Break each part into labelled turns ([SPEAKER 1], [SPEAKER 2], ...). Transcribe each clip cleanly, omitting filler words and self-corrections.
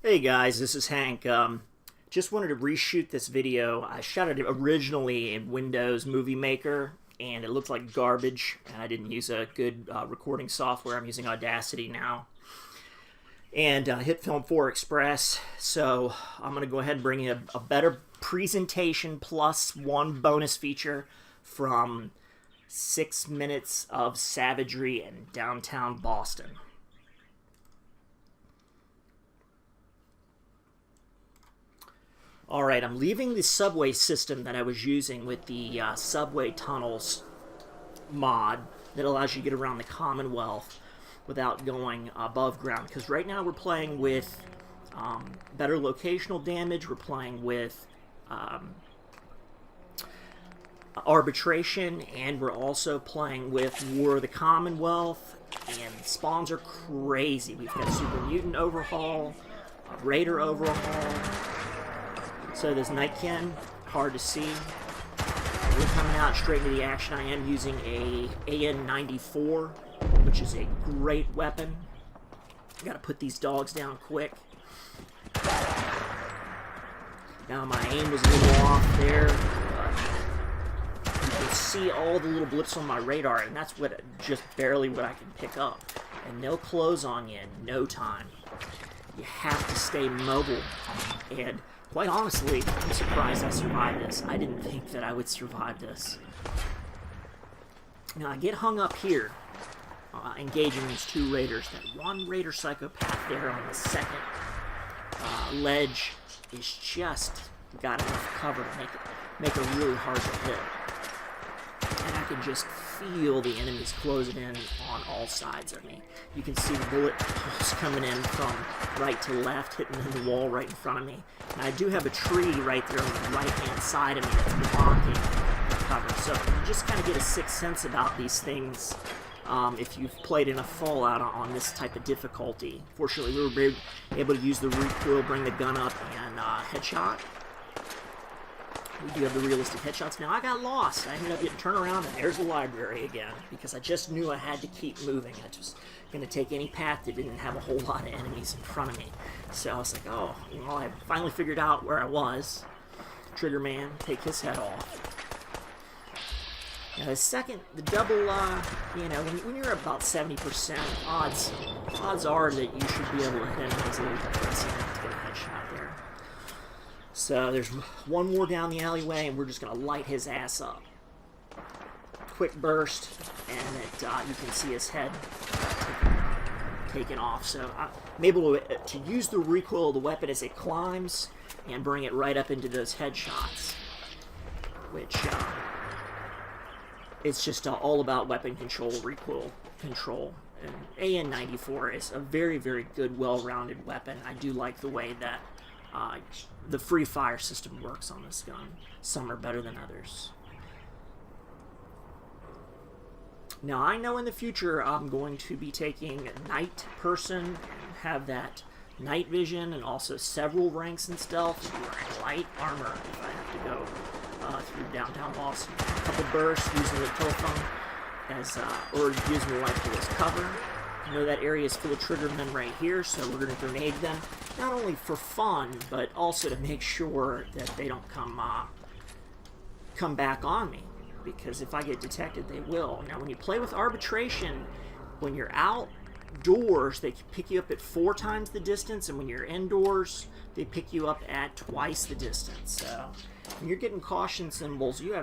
[SPEAKER 1] Hey guys, this is Hank. Just wanted to reshoot this video. I shot it originally in Windows Movie Maker, and it looked like garbage, and I didn't use a good recording software. I'm using Audacity now. And hit Film 4 Express, so I'm going to go ahead and bring you a better presentation plus one bonus feature from 6 Minutes of Savagery in Downtown Boston. Alright, I'm leaving the subway system that I was using with the subway tunnels mod that allows you to get around the Commonwealth without going above ground. Because right now we're playing with better locational damage, we're playing with arbitration, and we're also playing with War of the Commonwealth, and spawns are crazy. We've got Super Mutant overhaul, Raider overhaul. So this Nightkin, hard to see. We're coming out straight into the action. I am using a AN-94, which is a great weapon. Got to put these dogs down quick. Now my aim was a little off there, but you can see all the little blips on my radar, and that's just barely what I can pick up. And they'll close on you in no time. You have to stay mobile, and quite honestly, I'm surprised I survived this. I didn't think that I would survive this. Now, I get hung up here, engaging these two raiders. That one raider psychopath there on the second ledge is just got enough cover to make it really hard to hit. And I can just feel the enemies closing in on all sides of me. You can see the bullet holes coming in from right to left, hitting the wall right in front of me. And I do have a tree right there on the right-hand side of me that's blocking the cover. So you just kind of get a sixth sense about these things if you've played enough Fallout on this type of difficulty. Fortunately, we were able to use the recoil, bring the gun up, and headshot. We do have the realistic headshots. Now, I got lost. I ended up getting turned around, and there's the library again, because I just knew I had to keep moving. I was going to take any path that didn't have a whole lot of enemies in front of me. So I was like, oh, well, I finally figured out where I was. Trigger man, take his head off. Now, the double, when you're about 70%, odds are that you should be able to hit enemies a little bit. Let's see, to get a headshot there. So there's one more down the alleyway, and we're just going to light his ass up. Quick burst, and you can see his head taken off. So I'm able to use the recoil of the weapon as it climbs and bring it right up into those headshots, which it's just all about weapon control, recoil control. And AN-94 is a very, very good, well-rounded weapon. I do like the way that the free fire system works on this gun. Some are better than others. Now, I know in the future I'm going to be taking night person and have that night vision, and also several ranks in stealth, and wearing light armor if I have to go through downtown Boston. A couple bursts using the telephone or using the rifle as cover. I know that area is full of triggermen right here, so we're going to grenade them, not only for fun, but also to make sure that they don't come back on me, because if I get detected, they will. Now, when you play with arbitration, when you're outdoors, they pick you up at 4 times the distance, and when you're indoors, they pick you up at twice the distance. So when you're getting caution symbols, you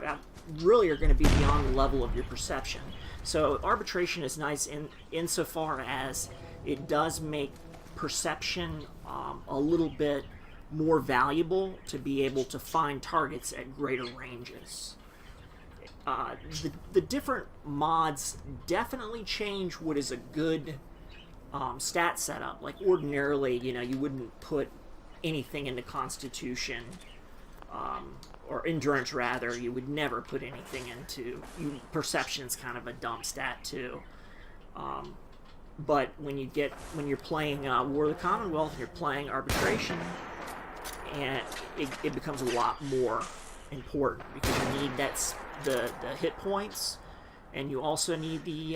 [SPEAKER 1] really are going to be beyond the level of your perception. So arbitration is nice insofar as it does make perception a little bit more valuable to be able to find targets at greater ranges. The different mods definitely change what is a good stat setup. Like ordinarily, you wouldn't put anything into Constitution, or Endurance rather. You would never put anything into. Perception's kind of a dumb stat too. But when you're playing War of the Commonwealth, and you're playing arbitration, and it becomes a lot more important, because you need the hit points, and you also need the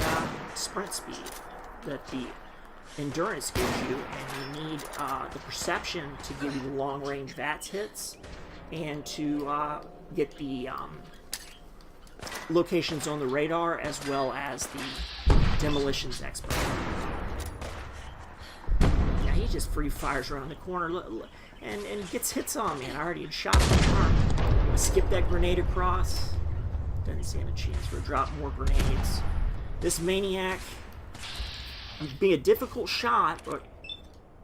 [SPEAKER 1] sprint speed that the endurance gives you, and you need the perception to give you the long-range VATS hits, and to get the locations on the radar, as well as the demolitions expert. Yeah, he just free fires around the corner and gets hits on me, and I already had shot him in the arm. I skip that grenade across. Doesn't stand a chance. We'll drop more grenades. This maniac, being a difficult shot, but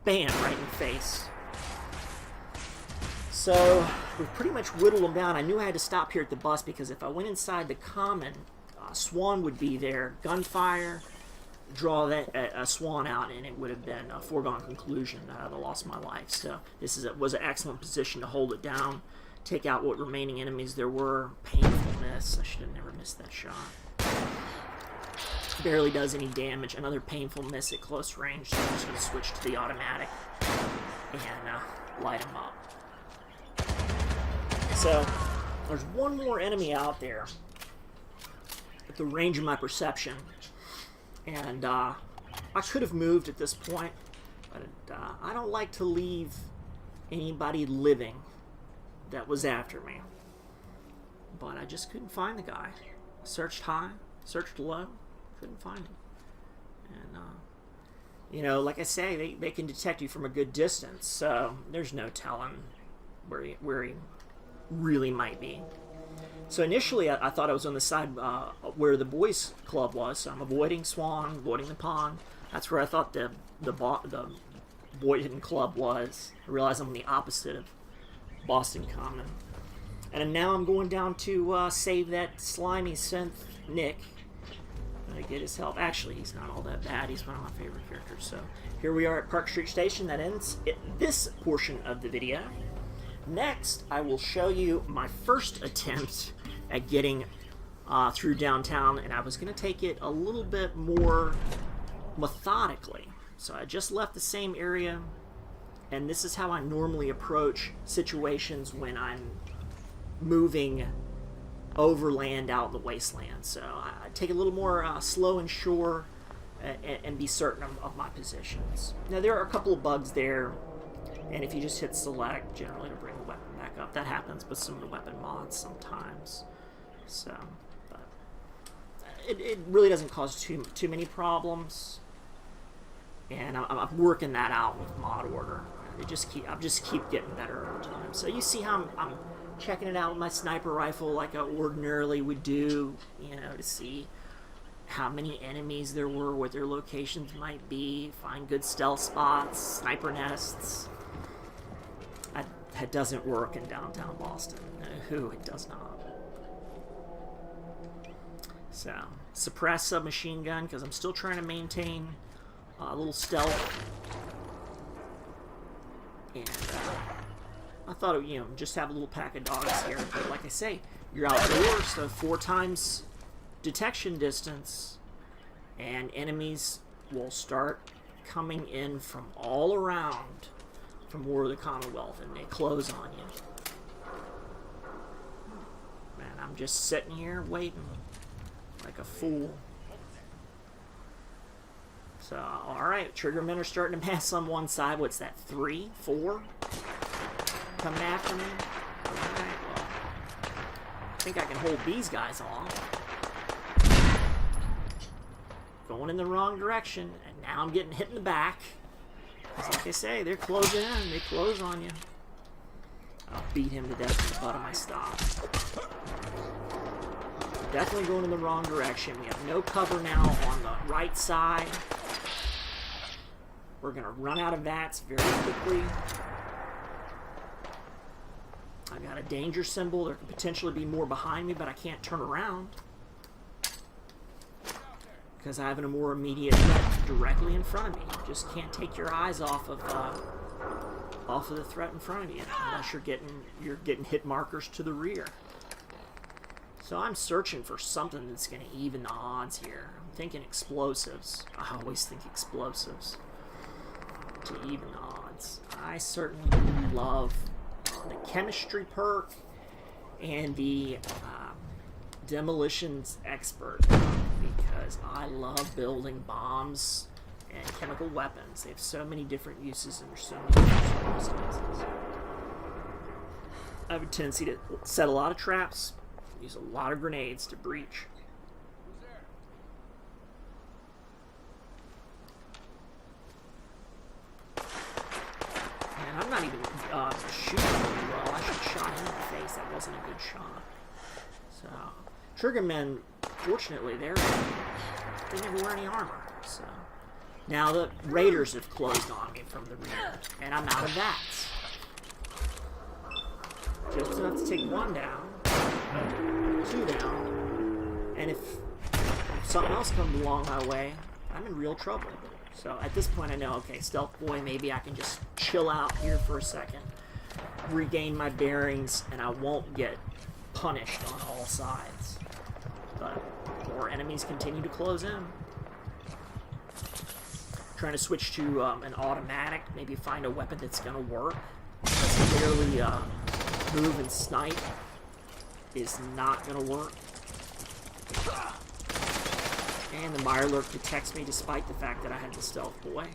[SPEAKER 1] bam, right in the face. So we pretty much whittled him down. I knew I had to stop here at the bus, because if I went inside the common, Swan would be there. Gunfire, draw that a Swan out, and it would have been a foregone conclusion that I'd have lost my life. So this was an excellent position to hold it down, take out what remaining enemies there were. Painful miss. I should have never missed that shot. Barely does any damage. Another painful miss at close range, so I'm just going to switch to the automatic and light him up. So there's one more enemy out there at the range of my perception, and I could have moved at this point, but I don't like to leave anybody living that was after me. But I just couldn't find the guy. Searched high, searched low, couldn't find him. And you know, like I say, they can detect you from a good distance, so there's no telling where he really might be. So initially I thought I was on the side where the boys club was, so I'm avoiding Swan, avoiding the pond. That's where I thought the boy hidden club was. I realized I'm on the opposite of Boston Common. And now I'm going down to save that slimy synth Nick. I get his help. Actually, he's not all that bad. He's one of my favorite characters. So here we are at Park Street Station. That ends this portion of the video. Next, I will show you my first attempt at getting through downtown, and I was going to take it a little bit more methodically. So I just left the same area, and this is how I normally approach situations when I'm moving overland out in the wasteland. So I take a little more slow and sure, and be certain of my positions. Now there are a couple of bugs there, and if you just hit select, generally to bring the weapon back up. That happens with some of the weapon mods sometimes. So, but it really doesn't cause too many problems, and I'm working that out with mod order. I just keep getting better over time. So you see how I'm checking it out with my sniper rifle like I ordinarily would do, you know, to see how many enemies there were, what their locations might be, find good stealth spots, sniper nests. That doesn't work in downtown Boston. No, it does not. So, suppress submachine gun, because I'm still trying to maintain a little stealth. And I thought, you know, just have a little pack of dogs here. But like I say, you're outdoors, so 4 times detection distance, and enemies will start coming in from all around from War of the Commonwealth, and they close on you. Man, I'm just sitting here waiting like a fool. So, alright, triggermen are starting to mass on one side. What's that, 3, 4? Coming after me? Alright, well, I think I can hold these guys off. Going in the wrong direction, and now I'm getting hit in the back. Because like I say, they're closing in. They close on you. I'll beat him to death with the butt of my stop. Definitely going in the wrong direction. We have no cover now on the right side. We're going to run out of VATS very quickly. I got a danger symbol. There could potentially be more behind me, but I can't turn around because I have a more immediate threat directly in front of me. You just can't take your eyes off of the threat in front of you unless you're getting hit markers to the rear. So I'm searching for something that's going to even the odds here. I'm thinking explosives. I always think explosives to even the odds. I certainly love the chemistry perk and the demolitions expert, because I love building bombs and chemical weapons. They have so many different uses under so many different circumstances. I have a tendency to set a lot of traps, use a lot of grenades to breach. And I'm not even shooting really well. I should have shot him in the face. That wasn't a good shot. So, Triggermen, fortunately, they never wear any armor. So, now the Raiders have closed on me from the rear, and I'm out of that. Just enough to take 1 down, 2 down, and if something else comes along my way, I'm in real trouble. So at this point I know, okay, Stealth Boy, maybe I can just chill out here for a second, regain my bearings, and I won't get punished on all sides. But more enemies continue to close in. Trying to switch to an automatic, maybe find a weapon that's going to work. Clearly, move and snipe is not going to work. And the Mirelurk detects me despite the fact that I had the Stealth Boy.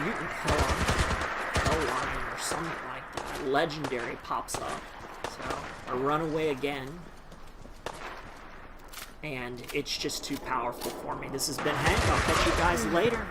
[SPEAKER 1] Mutant Hellline or something like that. Legendary pops up. So I run away again. And it's just too powerful for me. This has been Hank. I'll catch you guys later.